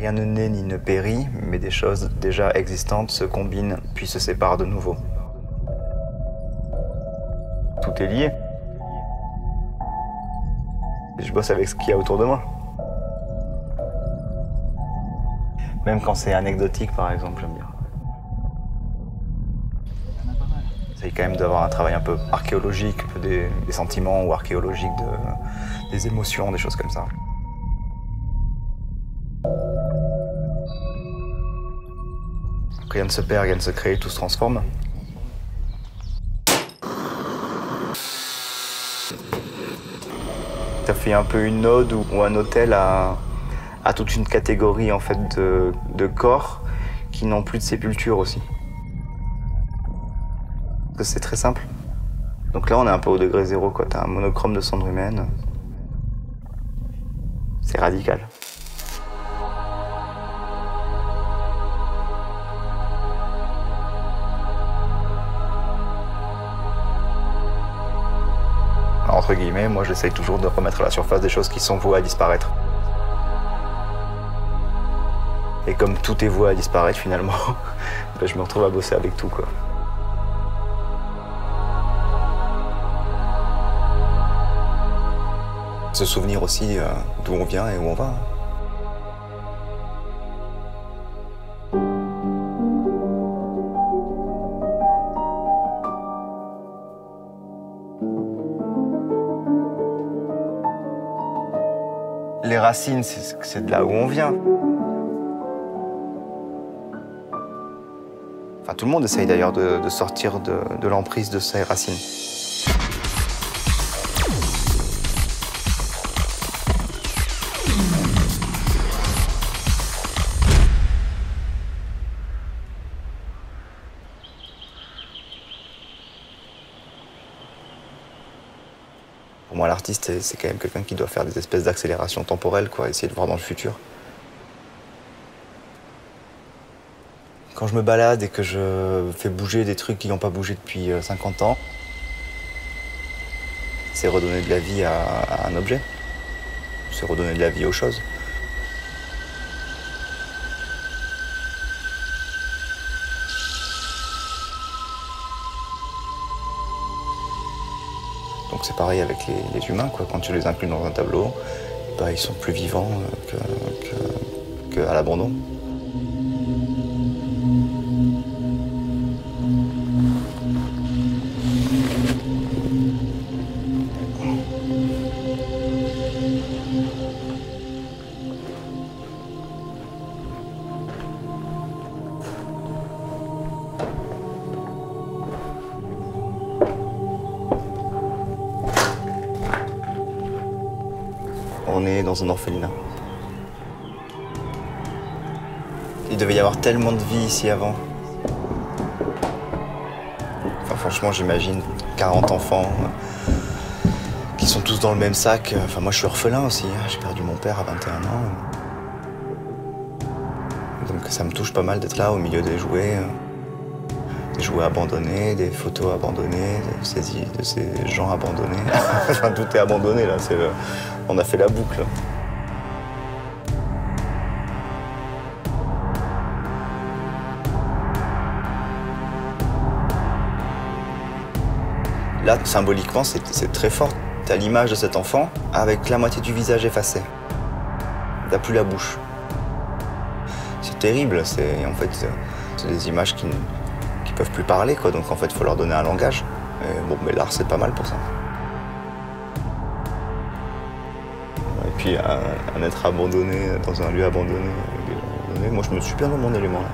Rien ne naît ni ne périt, mais des choses déjà existantes se combinent puis se séparent de nouveau. Tout est lié. Et je bosse avec ce qu'il y a autour de moi. Même quand c'est anecdotique, par exemple, j'aime bien. J'essaye quand même d'avoir un travail un peu archéologique, un peu des sentiments ou archéologiques, des émotions, des choses comme ça. Rien ne se perd, rien ne se crée, tout se transforme. Ça fait un peu une ode ou un hôtel à toute une catégorie en fait de corps qui n'ont plus de sépulture aussi. C'est très simple. Donc là, on est un peu au degré zéro, quoi. T'as un monochrome de cendre humaine. C'est radical. Entre guillemets, moi j'essaye toujours de remettre à la surface des choses qui sont vouées à disparaître. Et comme tout est voué à disparaître finalement, ben, je me retrouve à bosser avec tout, quoi. Se souvenir aussi d'où on vient et où on va. Les racines, c'est de là où on vient. Enfin, tout le monde essaye d'ailleurs de sortir de l'emprise de ses racines. Pour moi, l'artiste, c'est quand même quelqu'un qui doit faire des espèces d'accélération temporelle, quoi, essayer de voir dans le futur. Quand je me balade et que je fais bouger des trucs qui n'ont pas bougé depuis 50 ans, c'est redonner de la vie à un objet. C'est redonner de la vie aux choses. Donc c'est pareil avec les humains, quoi. Quand tu les inclus dans un tableau, bah, ils sont plus vivants qu'à l'abandon. On est dans un orphelinat. Il devait y avoir tellement de vie ici avant. Enfin, franchement, j'imagine 40 enfants qui sont tous dans le même sac. Enfin, moi, je suis orphelin aussi. J'ai perdu mon père à 21 ans. Donc, ça me touche pas mal d'être là, au milieu des jouets abandonnés, des photos abandonnées, de ces gens abandonnés. Enfin, tout est abandonné, là. On a fait la boucle. Là, symboliquement, c'est très fort. T'as l'image de cet enfant avec la moitié du visage effacé. T'as plus la bouche. C'est terrible. En fait, c'est des images qui peuvent plus parler, quoi. Donc en fait, il faut leur donner un langage. Et bon, mais l'art, c'est pas mal pour ça. Et puis un être abandonné dans un lieu abandonné, avec des gens abandonnés. Moi, je me suis bien dans mon élément là.